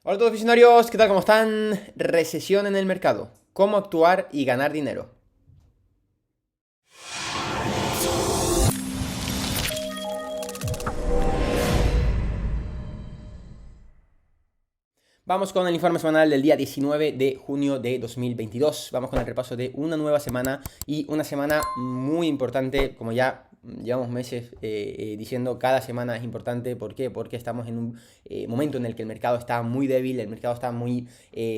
Hola a todos visionarios, ¿qué tal? ¿Cómo están? Recesión en el mercado. ¿Cómo actuar y ganar dinero? Vamos con el informe semanal del día 19 de junio de 2022. Vamos con el repaso de una nueva semana y una semana muy importante, como ya llevamos meses diciendo, cada semana es importante. ¿Por qué? Porque estamos en un momento en el que el mercado está muy débil, el mercado está muy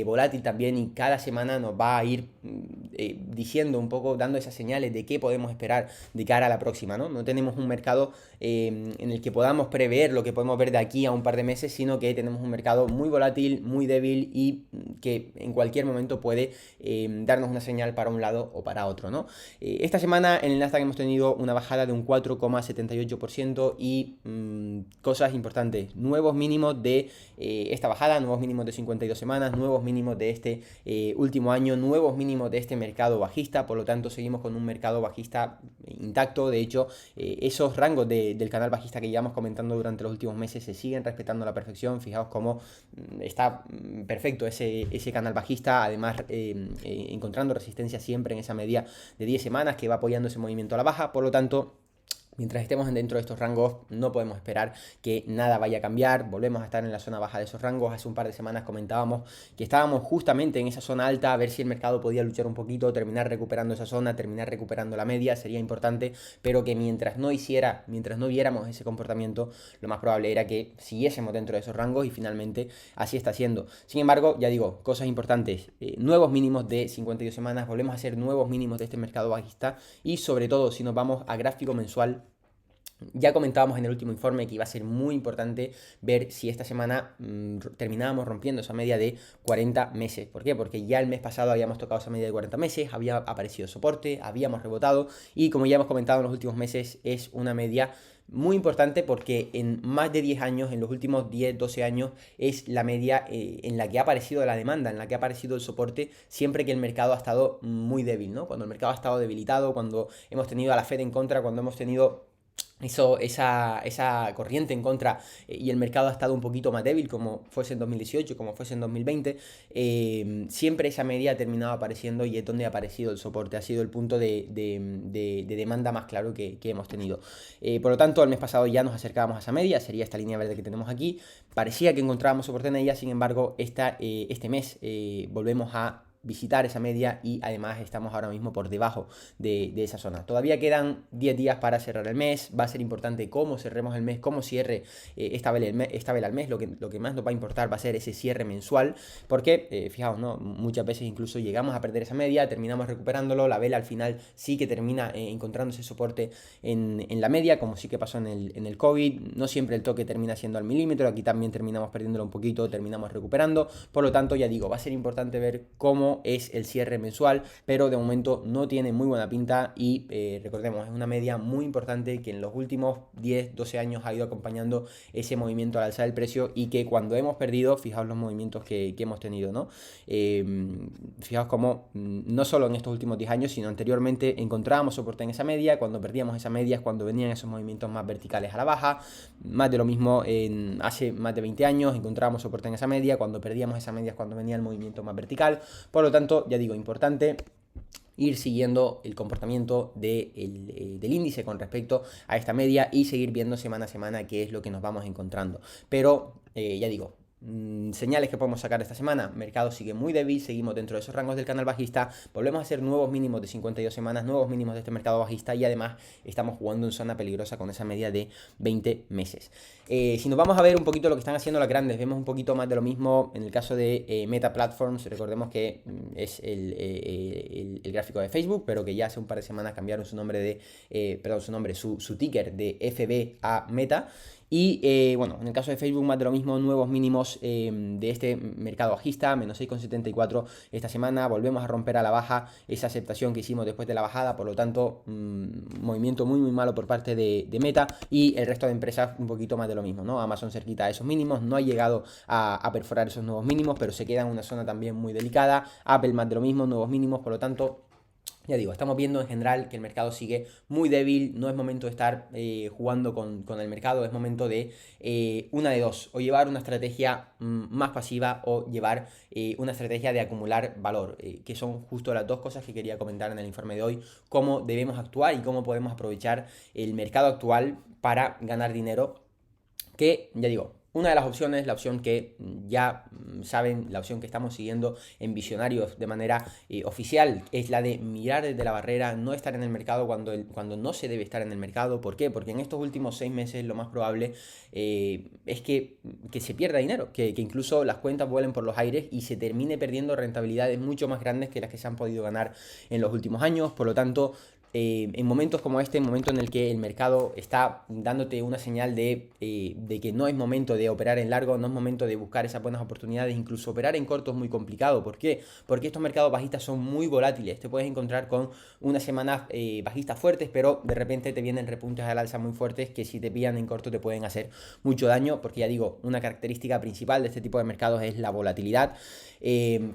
volátil también, y cada semana nos va a ir diciendo un poco, dando esas señales de qué podemos esperar de cara a la próxima, ¿no? No tenemos un mercado en el que podamos prever lo que podemos ver de aquí a un par de meses, sino que tenemos un mercado muy volátil, muy débil y que en cualquier momento puede darnos una señal para un lado o para otro, ¿no? Esta semana en el Nasdaq hemos tenido una bajada de un 4,78% y cosas importantes, nuevos mínimos de esta bajada, nuevos mínimos de 52 semanas, nuevos mínimos de este último año, nuevos mínimos de este mercado bajista. Por lo tanto seguimos con un mercado bajista intacto. De hecho, esos rangos del canal bajista que llevamos comentando durante los últimos meses se siguen respetando a la perfección. Fijaos cómo está perfecto ese canal bajista, además encontrando resistencia siempre en esa media de 10 semanas que va apoyando ese movimiento a la baja. Por lo tanto, mientras estemos dentro de estos rangos, no podemos esperar que nada vaya a cambiar. Volvemos a estar en la zona baja de esos rangos. Hace un par de semanas comentábamos que estábamos justamente en esa zona alta, a ver si el mercado podía luchar un poquito, terminar recuperando esa zona, terminar recuperando la media, sería importante, pero que mientras no viéramos ese comportamiento, lo más probable era que siguiésemos dentro de esos rangos, y finalmente así está siendo. Sin embargo, ya digo, cosas importantes, nuevos mínimos de 52 semanas, volvemos a hacer nuevos mínimos de este mercado bajista, y sobre todo si nos vamos a gráfico mensual, ya comentábamos en el último informe que iba a ser muy importante ver si esta semana terminábamos rompiendo esa media de 40 meses. ¿Por qué? Porque ya el mes pasado habíamos tocado esa media de 40 meses, había aparecido soporte, habíamos rebotado, y como ya hemos comentado en los últimos meses, es una media muy importante porque en más de 10 años, en los últimos 10, 12 años, es la media en la que ha aparecido la demanda, en la que ha aparecido el soporte, siempre que el mercado ha estado muy débil, ¿no? Cuando el mercado ha estado debilitado, cuando hemos tenido a la Fed en contra, cuando hemos tenido esa corriente en contra, y el mercado ha estado un poquito más débil, como fuese en 2018, como fuese en 2020, siempre esa media ha terminado apareciendo, y es donde ha aparecido el soporte, ha sido el punto de demanda más claro que hemos tenido. Por lo tanto, el mes pasado ya nos acercábamos a esa media, sería esta línea verde que tenemos aquí, parecía que encontrábamos soporte en ella. Sin embargo, este mes volvemos a visitar esa media, y además estamos ahora mismo por debajo de esa zona. Todavía quedan 10 días para cerrar el mes. Va a ser importante cómo cerremos el mes, cómo cierre esta vela al mes. Lo que más nos va a importar va a ser ese cierre mensual, porque fijaos, ¿no? Muchas veces incluso llegamos a perder esa media, terminamos recuperándolo, la vela al final sí que termina encontrando ese soporte en la media, como sí que pasó en el COVID. No siempre el toque termina siendo al milímetro, aquí también terminamos perdiéndolo un poquito, terminamos recuperando. Por lo tanto, ya digo, va a ser importante ver cómo es el cierre mensual, pero de momento no tiene muy buena pinta, y recordemos, es una media muy importante que en los últimos 10, 12 años ha ido acompañando ese movimiento al alza del precio, y que cuando hemos perdido, fijaos los movimientos que hemos tenido, ¿no? Fijaos cómo no solo en estos últimos 10 años, sino anteriormente encontrábamos soporte en esa media. Cuando perdíamos esa media es cuando venían esos movimientos más verticales a la baja. Más de lo mismo hace más de 20 años, encontrábamos soporte en esa media. Cuando perdíamos esa media es cuando venía el movimiento más vertical. Por lo tanto, ya digo, importante ir siguiendo el comportamiento del índice con respecto a esta media, y seguir viendo semana a semana qué es lo que nos vamos encontrando. Pero ya digo, señales que podemos sacar esta semana: mercado sigue muy débil, seguimos dentro de esos rangos del canal bajista, volvemos a hacer nuevos mínimos de 52 semanas, nuevos mínimos de este mercado bajista, y además estamos jugando en zona peligrosa con esa media de 20 meses. Si nos vamos a ver un poquito lo que están haciendo las grandes, vemos un poquito más de lo mismo. En el caso de Meta Platforms, recordemos que es el gráfico de Facebook, pero que ya hace un par de semanas cambiaron su nombre su ticker de FB a Meta. Y bueno, en el caso de Facebook, más de lo mismo, nuevos mínimos de este mercado bajista, menos 6,74 esta semana. Volvemos a romper a la baja esa aceptación que hicimos después de la bajada. Por lo tanto, movimiento muy muy malo por parte de Meta, y el resto de empresas un poquito más de lo mismo, ¿no? Amazon cerquita a esos mínimos, no ha llegado a perforar esos nuevos mínimos, pero se queda en una zona también muy delicada. Apple más de lo mismo, nuevos mínimos. Por lo tanto, Ya digo, estamos viendo en general que el mercado sigue muy débil, no es momento de estar jugando con el mercado, es momento de una de dos, o llevar una estrategia más pasiva o llevar una estrategia de acumular valor, que son justo las dos cosas que quería comentar en el informe de hoy, cómo debemos actuar y cómo podemos aprovechar el mercado actual para ganar dinero, que ya digo, una de las opciones, la opción que ya saben, la opción que estamos siguiendo en Visionarios de manera oficial, es la de mirar desde la barrera, no estar en el mercado cuando no se debe estar en el mercado. ¿Por qué? Porque en estos últimos 6 meses lo más probable es que se pierda dinero, que incluso las cuentas vuelen por los aires y se termine perdiendo rentabilidades mucho más grandes que las que se han podido ganar en los últimos años. Por lo tanto, en momentos como este, en momento en el que el mercado está dándote una señal de que no es momento de operar en largo, no es momento de buscar esas buenas oportunidades, incluso operar en corto es muy complicado. ¿Por qué? Porque estos mercados bajistas son muy volátiles. Te puedes encontrar con unas semanas bajistas fuertes, pero de repente te vienen repuntes al alza muy fuertes que si te pillan en corto te pueden hacer mucho daño, porque ya digo, una característica principal de este tipo de mercados es la volatilidad.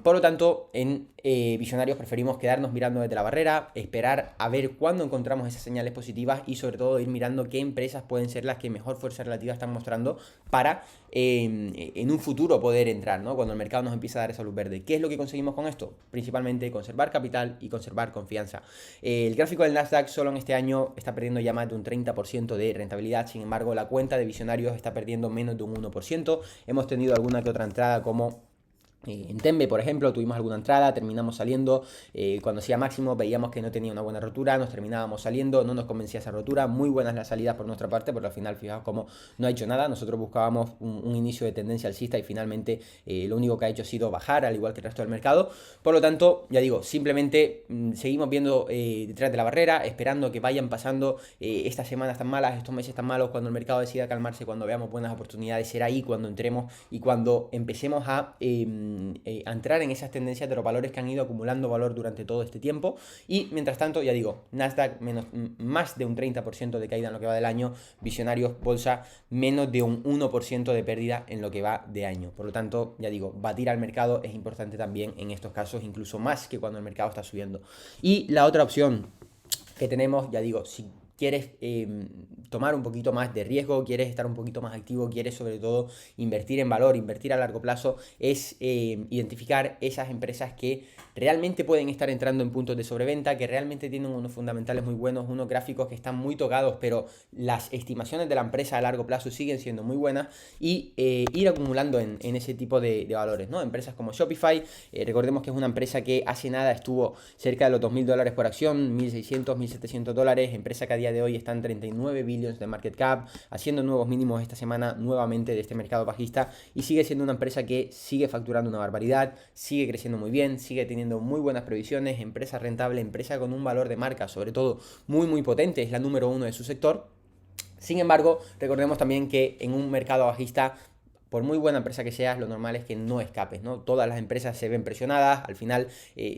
Por lo tanto, en Visionarios preferimos quedarnos mirando desde la barrera, esperar a ver cuándo encontramos esas señales positivas y sobre todo ir mirando qué empresas pueden ser las que mejor fuerza relativa están mostrando para en un futuro poder entrar, ¿no? Cuando el mercado nos empieza a dar esa luz verde. ¿Qué es lo que conseguimos con esto? Principalmente conservar capital y conservar confianza. El gráfico del Nasdaq solo en este año está perdiendo ya más de un 30% de rentabilidad, sin embargo la cuenta de Visionarios está perdiendo menos de un 1%. Hemos tenido alguna que otra entrada como en Tembe, por ejemplo, tuvimos alguna entrada, terminamos saliendo, cuando hacía máximo veíamos que no tenía una buena rotura, nos terminábamos saliendo, no nos convencía esa rotura, muy buenas las salidas por nuestra parte, porque al final fijaos cómo no ha hecho nada, nosotros buscábamos un inicio de tendencia alcista y finalmente lo único que ha hecho ha sido bajar, al igual que el resto del mercado. Por lo tanto, ya digo, simplemente seguimos viendo detrás de la barrera, esperando que vayan pasando estas semanas tan malas, estos meses tan malos, cuando el mercado decida calmarse, cuando veamos buenas oportunidades, será ahí cuando entremos y cuando empecemos a entrar en esas tendencias de los valores que han ido acumulando valor durante todo este tiempo. Y mientras tanto, ya digo, Nasdaq más de un 30% de caída en lo que va del año, Visionarios Bolsa menos de un 1% de pérdida en lo que va de año. Por lo tanto, ya digo, batir al mercado es importante también en estos casos, incluso más que cuando el mercado está subiendo. Y la otra opción que tenemos, ya digo, si quieres tomar un poquito más de riesgo, quieres estar un poquito más activo, quieres sobre todo invertir en valor, invertir a largo plazo, es identificar esas empresas que realmente pueden estar entrando en puntos de sobreventa, que realmente tienen unos fundamentales muy buenos, unos gráficos que están muy tocados, pero las estimaciones de la empresa a largo plazo siguen siendo muy buenas, y ir acumulando en ese tipo de valores, ¿no? Empresas como Shopify, recordemos que es una empresa que hace nada estuvo cerca de los $2.000 por acción, 1.600, 1.700 dólares, empresa que a día de hoy está en 39 billions de market cap, haciendo nuevos mínimos esta semana nuevamente de este mercado bajista, y sigue siendo una empresa que sigue facturando una barbaridad, sigue creciendo muy bien, sigue teniendo muy buenas previsiones, empresa rentable, empresa con un valor de marca sobre todo muy potente, es la número 1 de su sector. Sin embargo, recordemos también que en un mercado bajista, por muy buena empresa que seas, lo normal es que no escapes, ¿no? Todas las empresas se ven presionadas, al final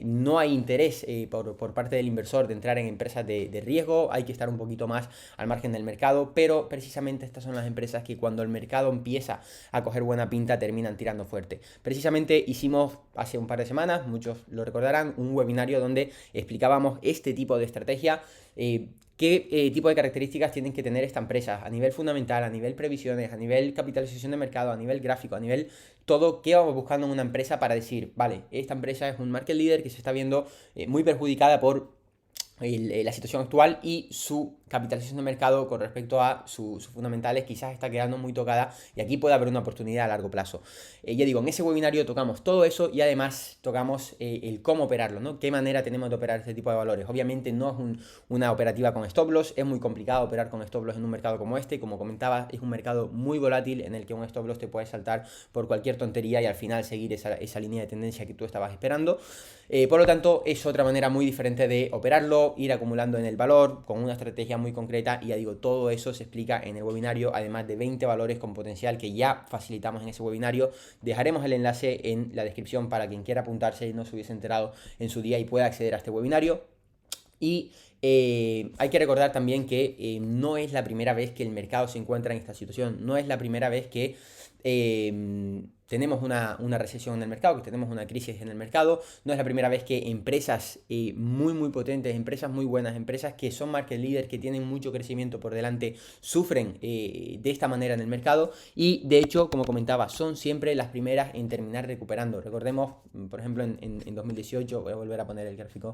no hay interés por parte del inversor de entrar en empresas de riesgo, hay que estar un poquito más al margen del mercado, pero precisamente estas son las empresas que cuando el mercado empieza a coger buena pinta terminan tirando fuerte. Precisamente hicimos hace un par de semanas, muchos lo recordarán, un webinario donde explicábamos este tipo de estrategia. ¿Qué tipo de características tienen que tener esta empresa a nivel fundamental, a nivel previsiones, a nivel capitalización de mercado, a nivel gráfico, a nivel todo? ¿Qué vamos buscando en una empresa para decir, vale, esta empresa es un market leader que se está viendo muy perjudicada por la situación actual, y su capitalización de mercado con respecto a sus fundamentales quizás está quedando muy tocada y aquí puede haber una oportunidad a largo plazo? Ya digo, en ese webinario tocamos todo eso y además tocamos el cómo operarlo, ¿no? ¿Qué manera tenemos de operar este tipo de valores? Obviamente no es una operativa con stop loss, es muy complicado operar con stop loss en un mercado como este, como comentaba, es un mercado muy volátil en el que un stop loss te puede saltar por cualquier tontería y al final seguir esa línea de tendencia que tú estabas esperando. Por lo tanto, es otra manera muy diferente de operarlo, ir acumulando en el valor con una estrategia muy concreta, y ya digo, todo eso se explica en el webinario, además de 20 valores con potencial que ya facilitamos en ese webinario. Dejaremos el enlace en la descripción para quien quiera apuntarse y no se hubiese enterado en su día y pueda acceder a este webinario. Y hay que recordar también que no es la primera vez que el mercado se encuentra en esta situación, no es la primera vez que tenemos una recesión en el mercado, que tenemos una crisis en el mercado. No es la primera vez que empresas muy potentes, empresas muy buenas, empresas que son market leaders, que tienen mucho crecimiento por delante, sufren de esta manera en el mercado. Y de hecho, como comentaba, son siempre las primeras en terminar recuperando. Recordemos, por ejemplo, en 2018, voy a volver a poner el gráfico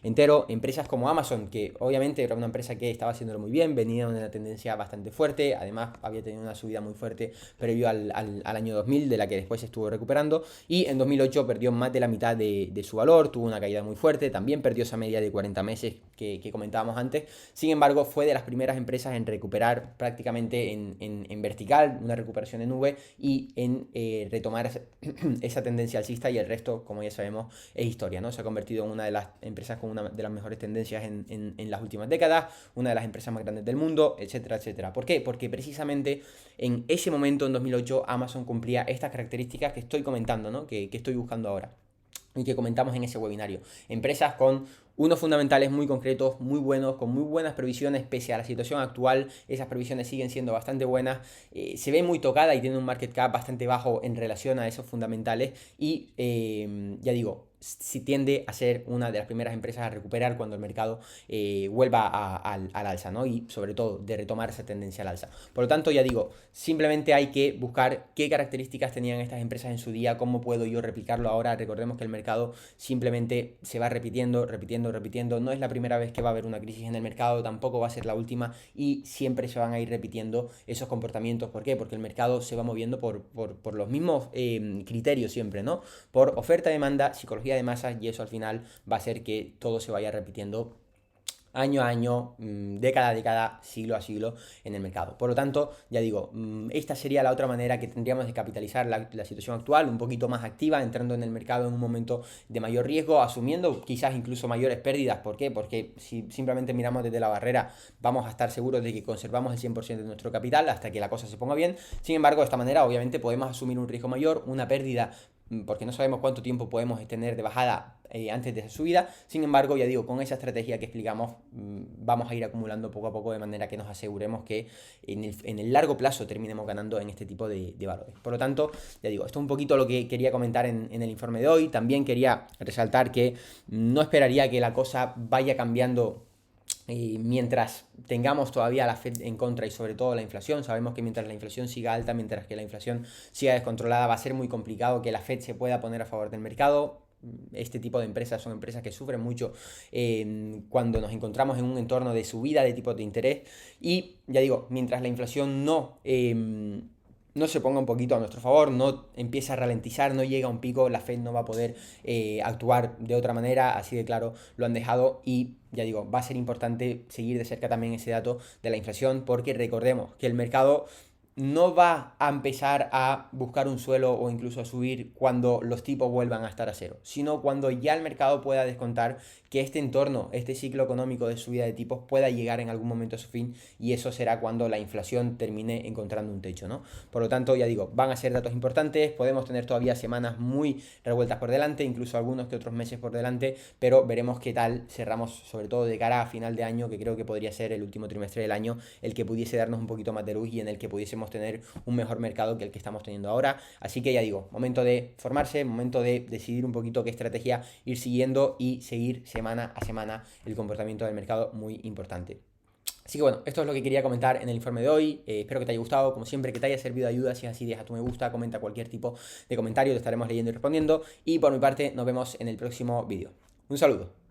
entero, empresas como Amazon, que obviamente era una empresa que estaba haciéndolo muy bien, venía de una tendencia bastante fuerte, además había tenido una subida muy fuerte previo al año 2000, de la que después estuvo recuperando, y en 2008 perdió más de la mitad de su valor, tuvo una caída muy fuerte, también perdió esa media de 40 meses que comentábamos antes. Sin embargo, fue de las primeras empresas en recuperar prácticamente en vertical, una recuperación en V, y en retomar esa tendencia alcista, y el resto, como ya sabemos, es historia, ¿no? Se ha convertido en una de las empresas con una de las mejores tendencias en las últimas décadas, una de las empresas más grandes del mundo, etcétera, etcétera. ¿Por qué? Porque precisamente en ese momento, en 2008, Amazon cumplía estas características que estoy comentando, ¿no? Que estoy buscando ahora y que comentamos en ese webinario. Empresas con unos fundamentales muy concretos, muy buenos, con muy buenas previsiones, pese a la situación actual, esas previsiones siguen siendo bastante buenas, se ve muy tocada y tiene un market cap bastante bajo en relación a esos fundamentales, y ya digo, si tiende a ser una de las primeras empresas a recuperar cuando el mercado vuelva al alza, ¿no? Y sobre todo de retomar esa tendencia al alza. Por lo tanto, ya digo, simplemente hay que buscar qué características tenían estas empresas en su día, cómo puedo yo replicarlo ahora. Recordemos que el mercado simplemente se va repitiendo. No es la primera vez que va a haber una crisis en el mercado, tampoco va a ser la última, y siempre se van a ir repitiendo esos comportamientos. ¿Por qué? Porque el mercado se va moviendo por los mismos criterios siempre, ¿no? Por oferta, demanda, psicología de masas, y eso al final va a hacer que todo se vaya repitiendo año a año, década a década, siglo a siglo en el mercado. Por lo tanto, ya digo, esta sería la otra manera que tendríamos de capitalizar la situación actual, un poquito más activa, entrando en el mercado en un momento de mayor riesgo, asumiendo quizás incluso mayores pérdidas. ¿Por qué? Porque si simplemente miramos desde la barrera, vamos a estar seguros de que conservamos el 100% de nuestro capital hasta que la cosa se ponga bien. Sin embargo, de esta manera obviamente podemos asumir un riesgo mayor, una pérdida, porque no sabemos cuánto tiempo podemos tener de bajada antes de esa subida. Sin embargo, ya digo, con esa estrategia que explicamos, vamos a ir acumulando poco a poco, de manera que nos aseguremos que en el largo plazo terminemos ganando en este tipo de valores. Por lo tanto, ya digo, esto es un poquito lo que quería comentar en el informe de hoy. También quería resaltar que no esperaría que la cosa vaya cambiando mientras tengamos todavía la Fed en contra, y sobre todo la inflación. Sabemos que mientras la inflación siga alta, mientras que la inflación siga descontrolada, va a ser muy complicado que la Fed se pueda poner a favor del mercado. Este tipo de empresas son empresas que sufren mucho cuando nos encontramos en un entorno de subida de tipos de interés, y ya digo, mientras la inflación no se ponga un poquito a nuestro favor, no empieza a ralentizar, no llega a un pico, la Fed no va a poder actuar de otra manera, así de claro lo han dejado. Y ya digo, va a ser importante seguir de cerca también ese dato de la inflación, porque recordemos que el mercado no va a empezar a buscar un suelo o incluso a subir cuando los tipos vuelvan a estar a cero, sino cuando ya el mercado pueda descontar que este entorno, este ciclo económico de subida de tipos pueda llegar en algún momento a su fin, y eso será cuando la inflación termine encontrando un techo, ¿no? Por lo tanto, ya digo, van a ser datos importantes, podemos tener todavía semanas muy revueltas por delante, incluso algunos que otros meses por delante, pero veremos qué tal cerramos, sobre todo de cara a final de año, que creo que podría ser el último trimestre del año, el que pudiese darnos un poquito más de luz y en el que pudiésemos tener un mejor mercado que el que estamos teniendo ahora. Así que ya digo, momento de formarse, momento de decidir un poquito qué estrategia ir siguiendo y seguir semana a semana el comportamiento del mercado, muy importante. Así que bueno, esto es lo que quería comentar en el informe de hoy. Espero que te haya gustado, como siempre, que te haya servido de ayuda. Si es así, deja tu me gusta, comenta cualquier tipo de comentario, te estaremos leyendo y respondiendo. Y por mi parte, nos vemos en el próximo vídeo. Un saludo.